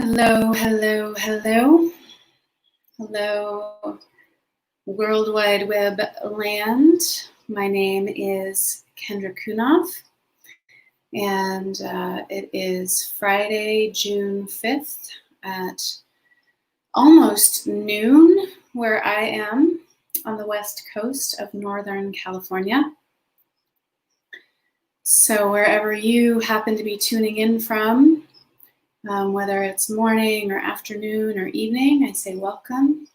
Hello, hello, hello. Hello, World Wide Web land. My name is Kendra Kunoff, and it is Friday, June 5th at almost noon, where I am on the west coast of Northern California. So wherever you happen to be tuning in from, whether it's morning or afternoon or evening, I say welcome.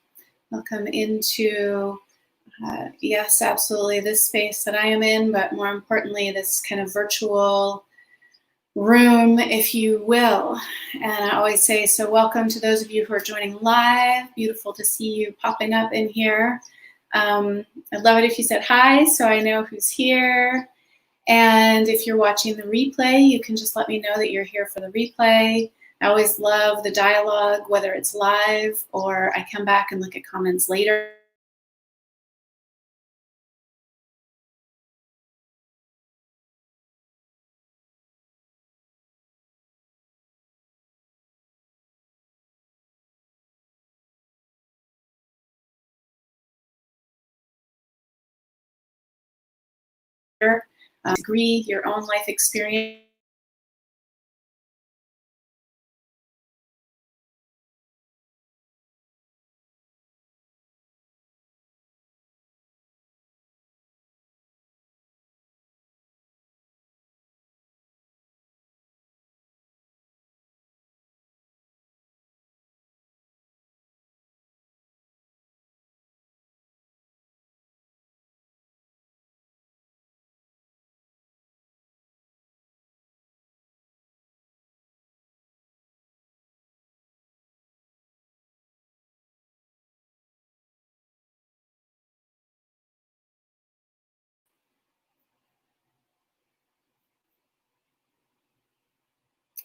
Welcome into, yes, absolutely, this space that I am in, but more importantly, this kind of virtual room, if you will. And I always say, so welcome to those of you who are joining live. Beautiful to see you popping up in here. I'd love it if you said hi, so I know who's here. And if you're watching the replay, you can just let me know that you're here for the replay. I always love the dialogue, whether it's live or I come back and look at comments later. Agree your own life experience.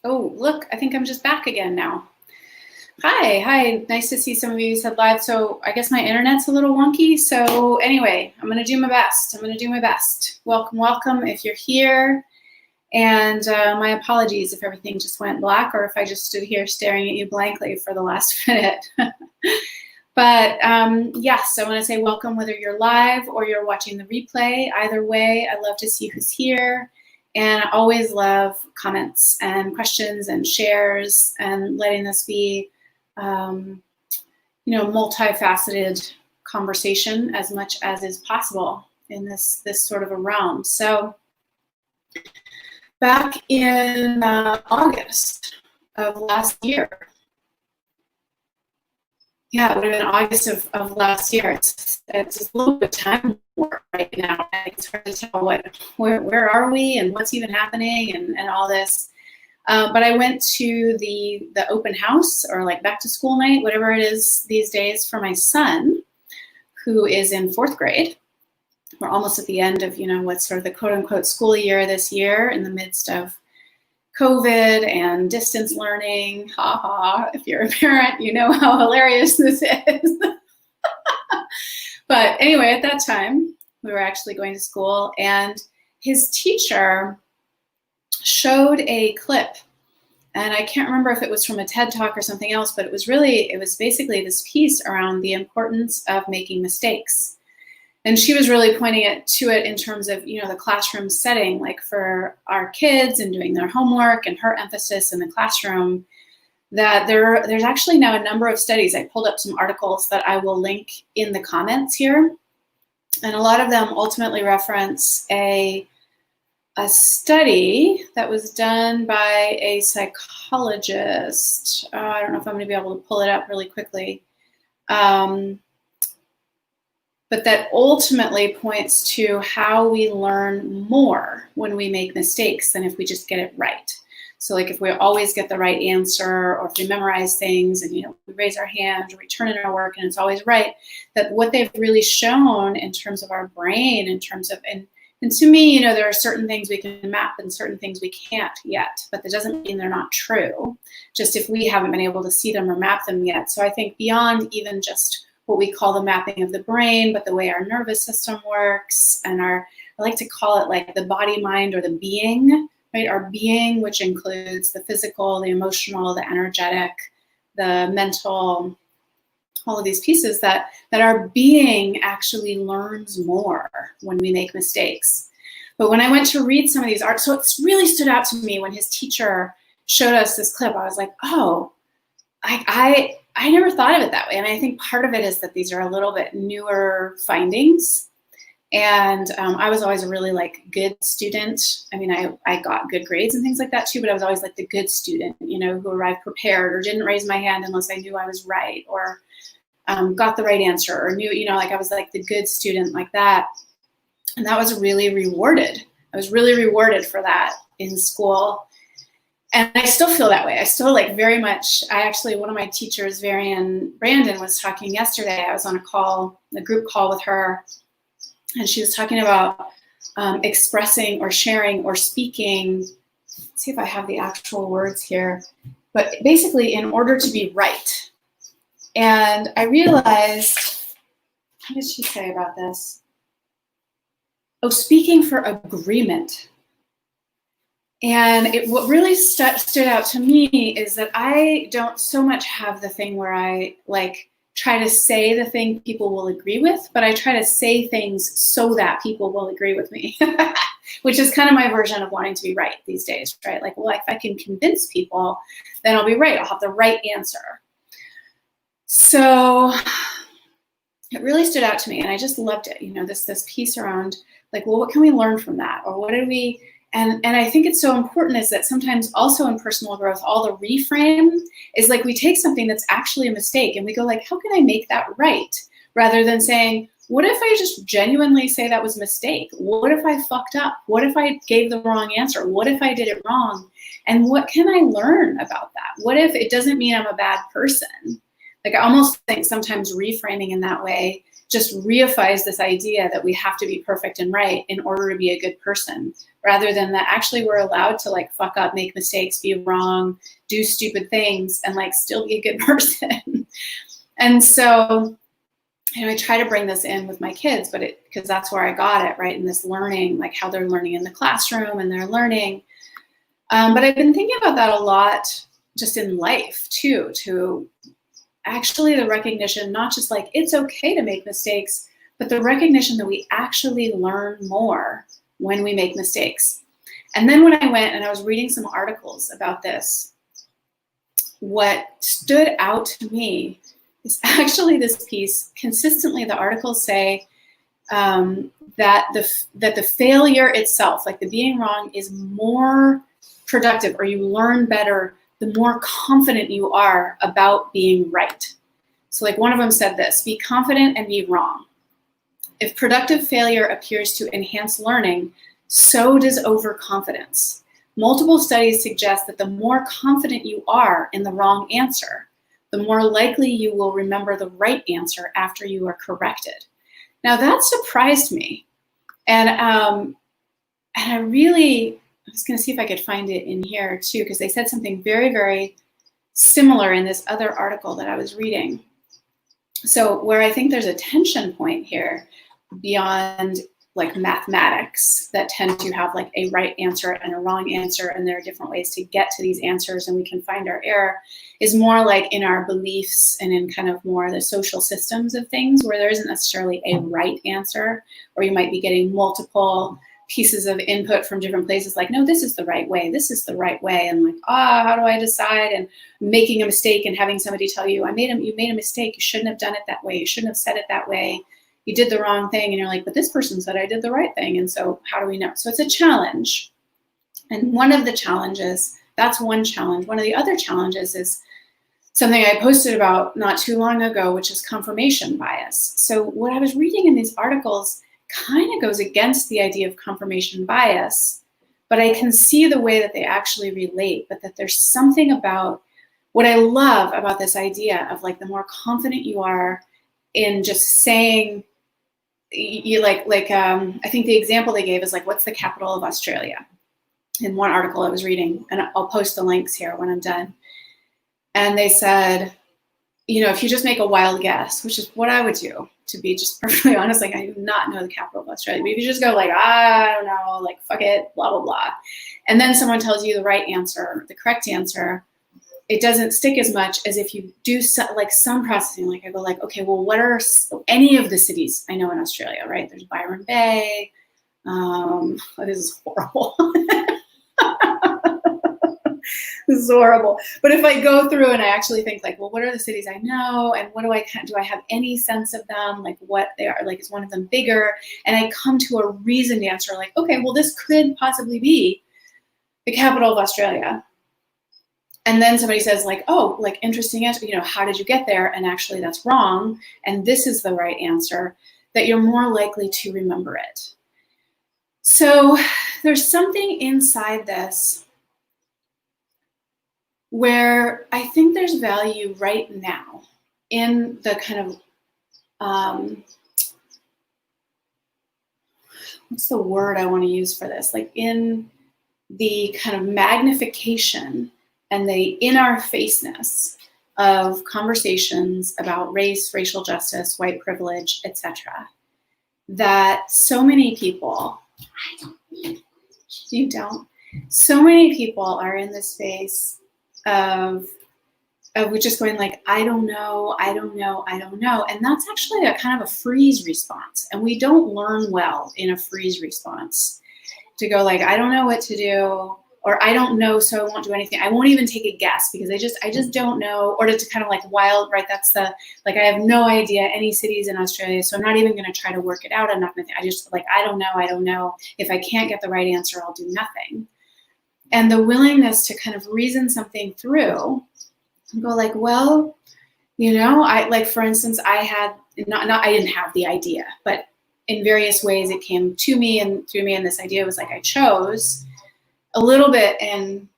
Oh, look, I think I'm just back again now. Hi, nice to see some of you said live. So I guess my internet's a little wonky. So anyway, I'm gonna do my best. Welcome if you're here. And my apologies if everything just went black or if I just stood here staring at you blankly for the last minute. But yes, I wanna say welcome whether you're live or you're watching the replay. Either way, I love to see who's here. And I always love comments and questions and shares and letting this be, multifaceted conversation as much as is possible in this sort of a realm. So back in August of last year, yeah, it would have been August of last year. It's a little bit of time work right now. It's hard to tell where are we and what's even happening and all this. But I went to the open house or like back to school night, whatever it is these days, for my son, who is in 4th grade. We're almost at the end of, what's sort of the quote unquote school year this year in the midst of COVID and distance learning. Ha ha, if you're a parent, you know how hilarious this is. But anyway, at that time, we were actually going to school and his teacher showed a clip, and I can't remember if it was from a TED Talk or something else, but it was basically this piece around the importance of making mistakes. And she was really pointing to it in terms of, the classroom setting, like for our kids and doing their homework, and her emphasis in the classroom, that there's actually now a number of studies. I pulled up some articles that I will link in the comments here. And a lot of them ultimately reference a study that was done by a psychologist. I don't know if I'm going to be able to pull it up really quickly. But that ultimately points to how we learn more when we make mistakes than if we just get it right. So like if we always get the right answer, or if we memorize things and we raise our hand or we turn in our work and it's always right, that what they've really shown in terms of our brain, in terms of, and to me, there are certain things we can map and certain things we can't yet, but that doesn't mean they're not true, just if we haven't been able to see them or map them yet. So I think beyond even just what we call the mapping of the brain, but the way our nervous system works, and I like to call it like the body, mind, or the being, right? Our being, which includes the physical, the emotional, the energetic, the mental, all of these pieces, that our being actually learns more when we make mistakes. But when I went to read some of these art, so it really stood out to me when his teacher showed us this clip. I was like, oh, I never thought of it that way. And I think part of it is that these are a little bit newer findings. And I was always a really like good student. I mean, I got good grades and things like that too, but I was always like the good student, you know, who arrived prepared or didn't raise my hand unless I knew I was right, or got the right answer, or knew, you know, like I was like the good student like that. And that was really rewarded. I was really rewarded for that in school. And I still feel that way. I still like very much, one of my teachers, Varian Brandon, was talking yesterday. I was on a group call with her, and she was talking about expressing or sharing or speaking. Let's see if I have the actual words here, but basically in order to be right. And I realized, what did she say about this? Oh, speaking for agreement. And what really stood out to me is that I don't so much have the thing where I like try to say the thing people will agree with, but I try to say things so that people will agree with me, which is kind of my version of wanting to be right these days, right? Like, well, if I can convince people, then I'll be right. I'll have the right answer. So it really stood out to me, and I just loved it. You know, this piece around like, well, what can we learn from that? Or what did we, and I think it's so important is that sometimes also in personal growth, all the reframe is like we take something that's actually a mistake and we go like, how can I make that right? Rather than saying, what if I just genuinely say that was a mistake? What if I fucked up? What if I gave the wrong answer? What if I did it wrong? And what can I learn about that? What if it doesn't mean I'm a bad person? Like I almost think sometimes reframing in that way just reifies this idea that we have to be perfect and right in order to be a good person, rather than that actually we're allowed to like fuck up, make mistakes, be wrong, do stupid things, and like still be a good person. And so, you know, I try to bring this in with my kids, but because that's where I got it, right? In this learning, like how they're learning in the classroom and they're learning. But I've been thinking about that a lot just in life too, to actually the recognition, not just like it's okay to make mistakes, but the recognition that we actually learn more when we make mistakes. And then when I went and I was reading some articles about this, what stood out to me is actually this piece. Consistently, the articles say that the failure itself, like the being wrong, is more productive, or you learn better the more confident you are about being right. So like one of them said this: be confident and be wrong. If productive failure appears to enhance learning, so does overconfidence. Multiple studies suggest that the more confident you are in the wrong answer, the more likely you will remember the right answer after you are corrected. Now that surprised me. And I was going to see if I could find it in here too, because they said something very, very similar in this other article that I was reading. So where I think there's a tension point here beyond like mathematics that tend to have like a right answer and a wrong answer, and there are different ways to get to these answers and we can find our error, is more like in our beliefs and in kind of more the social systems of things, where there isn't necessarily a right answer, or you might be getting multiple pieces of input from different places, like, no, this is the right way, this is the right way, and like, how do I decide? And making a mistake and having somebody tell you, you made a mistake, you shouldn't have done it that way, you shouldn't have said it that way, you did the wrong thing, and you're like, but this person said I did the right thing, and so how do we know? So it's a challenge. And one of the challenges, that's one challenge. One of the other challenges is something I posted about not too long ago, which is confirmation bias. So what I was reading in these articles kind of goes against the idea of confirmation bias, but I can see the way that they actually relate, but that there's something about what I love about this idea of like the more confident you are in just saying, you I think the example they gave is like, what's the capital of Australia? In one article I was reading, and I'll post the links here when I'm done. And they said, you know, if you just make a wild guess, which is what I would do, to be just perfectly honest, like I do not know the capital of Australia, but if you just go like, I don't know, like fuck it, blah, blah, blah. And then someone tells you the right answer, the correct answer, it doesn't stick as much as if you do some processing. Like I go like, okay, well, what are any of the cities I know in Australia, right? There's Byron Bay. This is horrible. This is horrible. But if I go through and I actually think like, well, what are the cities I know, and what do I have any sense of them, like what they are, like is one of them bigger? And I come to a reasoned answer, like, okay, well, this could possibly be the capital of Australia. And then somebody says like, oh, like interesting answer, how did you get there? And actually that's wrong, and this is the right answer, that you're more likely to remember it. So there's something inside this where I think there's value right now in the kind of, what's the word I want to use for this? Like in the kind of magnification and the in-our-faceness of conversations about race, racial justice, white privilege, etc. That so many people, so many people are in this space of just going like, I don't know. And that's actually a kind of a freeze response. And we don't learn well in a freeze response to go like, I don't know what to do, or I don't know, so I won't do anything. I won't even take a guess because I just don't know, or to kind of like wild, right? That's the, like, I have no idea any cities in Australia, so I'm not even going to try to work it out. I'm not going to, I just like, I don't know. If I can't get the right answer, I'll do nothing. And the willingness to kind of reason something through and go like, well, I like, for instance, I had I didn't have the idea, but in various ways it came to me and through me. And this idea was like, I chose a little bit in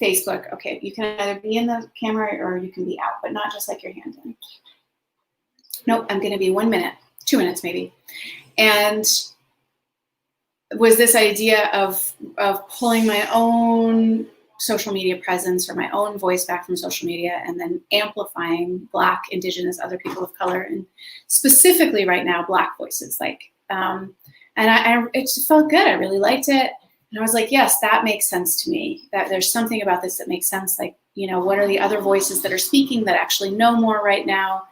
Facebook. Okay, you can either be in the camera or you can be out, but not just like your hand in. Nope, I'm going to be 1 minute, 2 minutes maybe. And was this idea of pulling my own social media presence or my own voice back from social media, and then amplifying Black, Indigenous, other people of color, and specifically right now Black voices. Like, and it just felt good. I really liked it, and I was like, yes, that makes sense to me. That there's something about this that makes sense. Like, what are the other voices that are speaking that actually know more right now?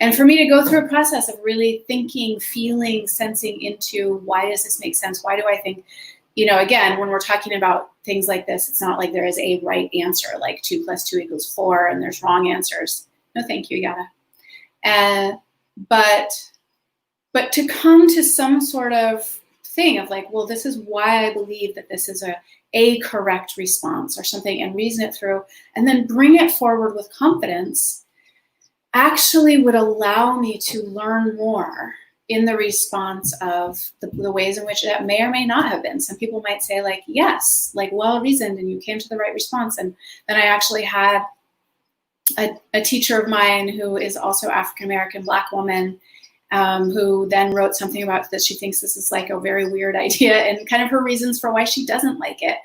And for me to go through a process of really thinking, feeling, sensing into, why does this make sense? Why do I think, again, when we're talking about things like this, it's not like there is a right answer, like 2 + 2 = 4, and there's wrong answers. No, thank you, Yada. But to come to some sort of thing of like, well, this is why I believe that this is a correct response or something, and reason it through, and then bring it forward with confidence, actually would allow me to learn more in the response of the ways in which that may or may not have been. Some people might say like, yes, like well-reasoned, and you came to the right response. And then I actually had a teacher of mine who is also African-American Black woman, who then wrote something about that she thinks this is like a very weird idea, and kind of her reasons for why she doesn't like it.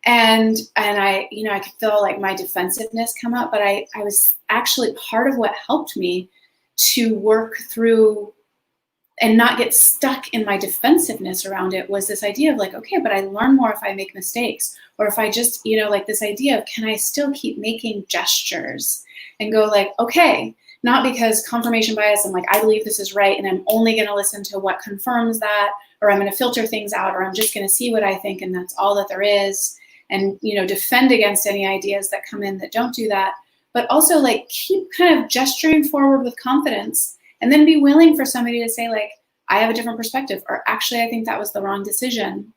And I, I could feel like my defensiveness come up, but I was actually, part of what helped me to work through and not get stuck in my defensiveness around it was this idea of like, okay, but I learn more if I make mistakes, or if I just, like this idea of, can I still keep making gestures and go like, okay, not because confirmation bias, I'm like, I believe this is right, and I'm only going to listen to what confirms that, or I'm going to filter things out, or I'm just going to see what I think, and that's all that there is. And, defend against any ideas that come in that don't do that, but also like keep kind of gesturing forward with confidence, and then be willing for somebody to say like, I have a different perspective, or actually, I think that was the wrong decision.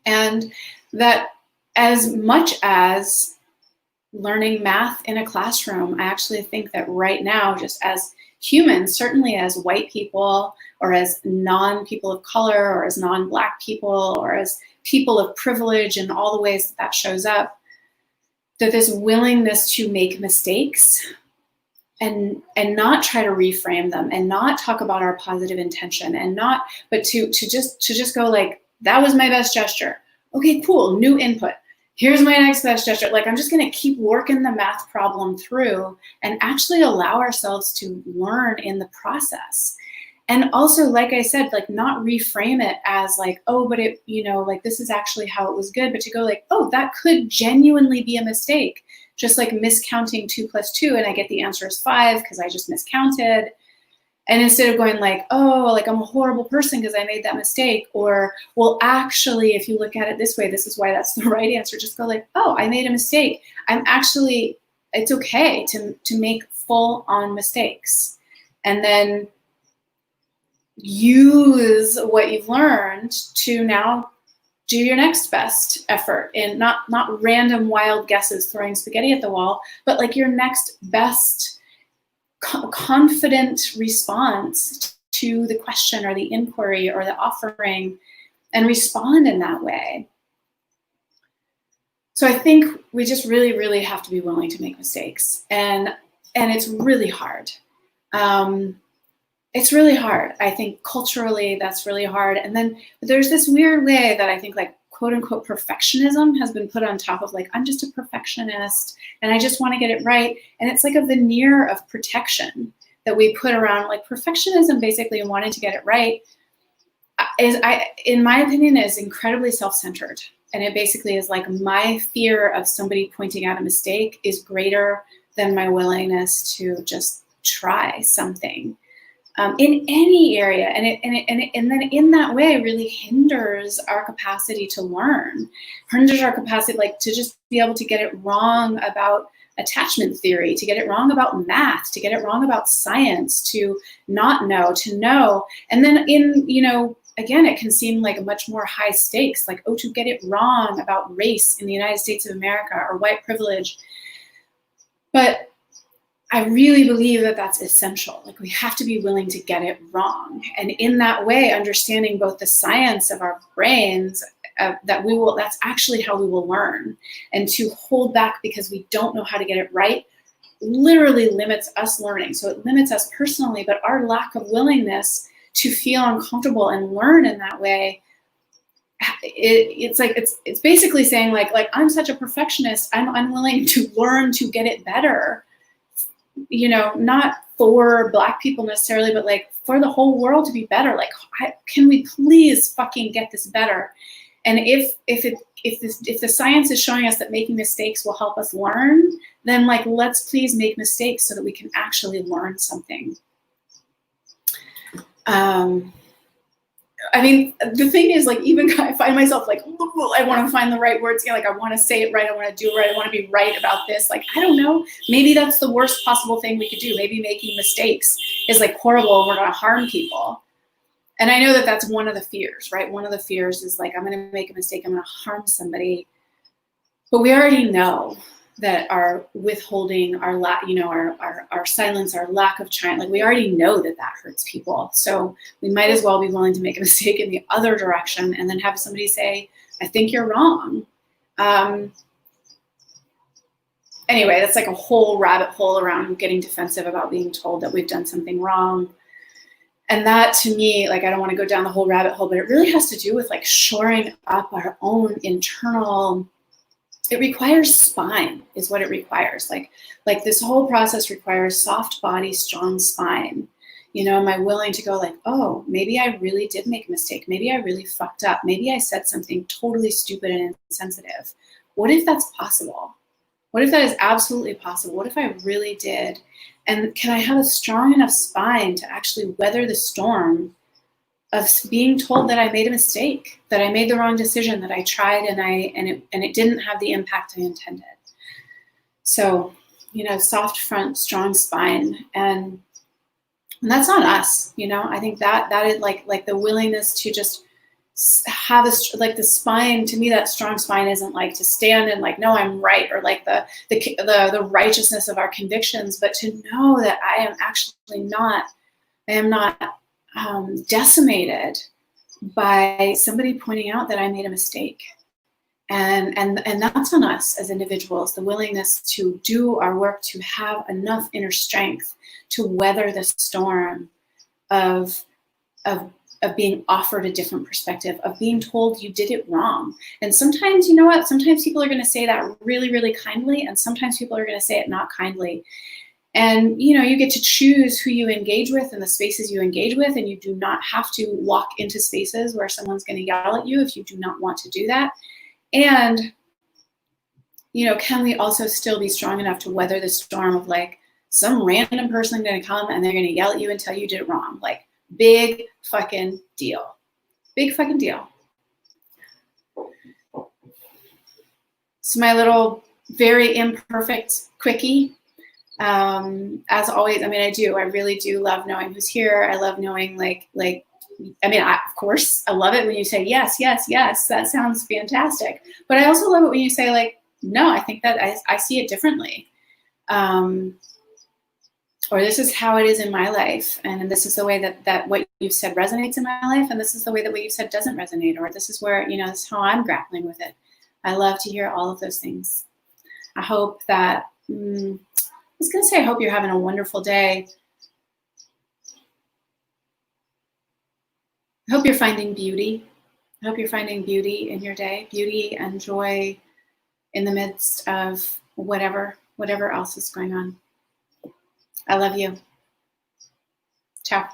And that, as much as learning math in a classroom, I actually think that right now, just as humans, certainly as white people, or as non-people of color, or as non-Black people, or as people of privilege, and all the ways that shows up, that this willingness to make mistakes and not try to reframe them, and not talk about our positive intention, and not, but to just go like, that was my best gesture. Okay, cool, new input. Here's my next best gesture. Like, I'm just going to keep working the math problem through, and actually allow ourselves to learn in the process. And also, like I said, like, not reframe it as like, oh, but it, like, this is actually how it was good, but to go like, oh, that could genuinely be a mistake. just like miscounting 2 + 2 and I get the answer is 5 because I just miscounted. And instead of going like, oh, like I'm a horrible person because I made that mistake, or, well, actually, if you look at it this way, this is why that's the right answer. Just go like, oh, I made a mistake. It's okay to make full on mistakes. And then use what you've learned to now do your next best effort, and not random wild guesses throwing spaghetti at the wall, but like your next best confident response to the question or the inquiry or the offering, and respond in that way. So I think we just really, really have to be willing to make mistakes, and it's really hard. It's really hard. I think culturally that's really hard. And then there's this weird way that I think like quote unquote perfectionism has been put on top of like, I'm just a perfectionist and I just want to get it right. And it's like a veneer of protection that we put around like perfectionism, basically, and wanting to get it right in my opinion, is incredibly self-centered. And it basically is like my fear of somebody pointing out a mistake is greater than my willingness to just try something. In any area, and then in that way really hinders our capacity to learn, hinders our capacity like to just be able to get it wrong about attachment theory, to get it wrong about math, to get it wrong about science, to not know, to know. And then again, it can seem like a much more high stakes, like, oh, to get it wrong about race in the United States of America or white privilege. But I really believe that that's essential. Like we have to be willing to get it wrong. And in that way, understanding both the science of our brains, that's actually how we will learn. And to hold back because we don't know how to get it right literally limits us learning. So it limits us personally, but our lack of willingness to feel uncomfortable and learn in that way, it's basically saying like I'm such a perfectionist, I'm unwilling to learn to get it better. Not for Black people necessarily, but like for the whole world to be better. Like, can we please fucking get this better? And if the science is showing us that making mistakes will help us learn, then like let's please make mistakes so that we can actually learn something. I mean, the thing is, like, even I find myself like, I want to find the right words. Like, I want to say it right. I want to do it right. I want to be right about this. Like, I don't know. Maybe that's the worst possible thing we could do. Maybe making mistakes is like horrible and we're going to harm people. And I know that that's one of the fears, right? One of the fears is like, I'm going to make a mistake. I'm going to harm somebody. But we already know that our withholding, our silence, our lack of trying, like we already know that hurts people. So we might as well be willing to make a mistake in the other direction and then have somebody say, I think you're wrong. Anyway, that's like a whole rabbit hole around getting defensive about being told that we've done something wrong. And that to me, like, I don't want to go down the whole rabbit hole, but it really has to do with like shoring up our own internal. It requires spine, is what it requires. Like this whole process requires soft body, strong spine. Am I willing to go like, oh, maybe I really did make a mistake. Maybe I really fucked up. Maybe I said something totally stupid and insensitive. What if that's possible? What if that is absolutely possible? What if I really did? And can I have a strong enough spine to actually weather the storm of being told that I made a mistake, that I made the wrong decision, that I tried and it didn't have the impact I intended. So, soft front, strong spine, and that's on us. I think that is like the willingness to just have the spine. To me, that strong spine isn't like to stand and like, no, I'm right, or like the righteousness of our convictions, but to know that I am not decimated by somebody pointing out that I made a mistake. And that's on us as individuals, the willingness to do our work, to have enough inner strength to weather the storm of being offered a different perspective, of being told you did it wrong. And sometimes, you know what, sometimes people are going to say that really, really kindly, and sometimes people are going to say it not kindly. And, you get to choose who you engage with and the spaces you engage with, and you do not have to walk into spaces where someone's going to yell at you if you do not want to do that. And can we also still be strong enough to weather the storm of like some random person going to come and they're going to yell at you and tell you did it wrong? Like, big fucking deal. Big fucking deal. So my little very imperfect quickie. As always, I mean, I really do love knowing who's here. I love knowing of course, I love it when you say, yes, yes, yes, that sounds fantastic. But I also love it when you say like, no, I think that I see it differently. Or this is how it is in my life. And this is the way that what you've said resonates in my life. And this is the way that what you've said doesn't resonate. Or this is where, this is how I'm grappling with it. I love to hear all of those things. I hope that, I was going to say, I hope you're having a wonderful day. I hope you're finding beauty. I hope you're finding beauty in your day, beauty and joy in the midst of whatever else is going on. I love you. Ciao.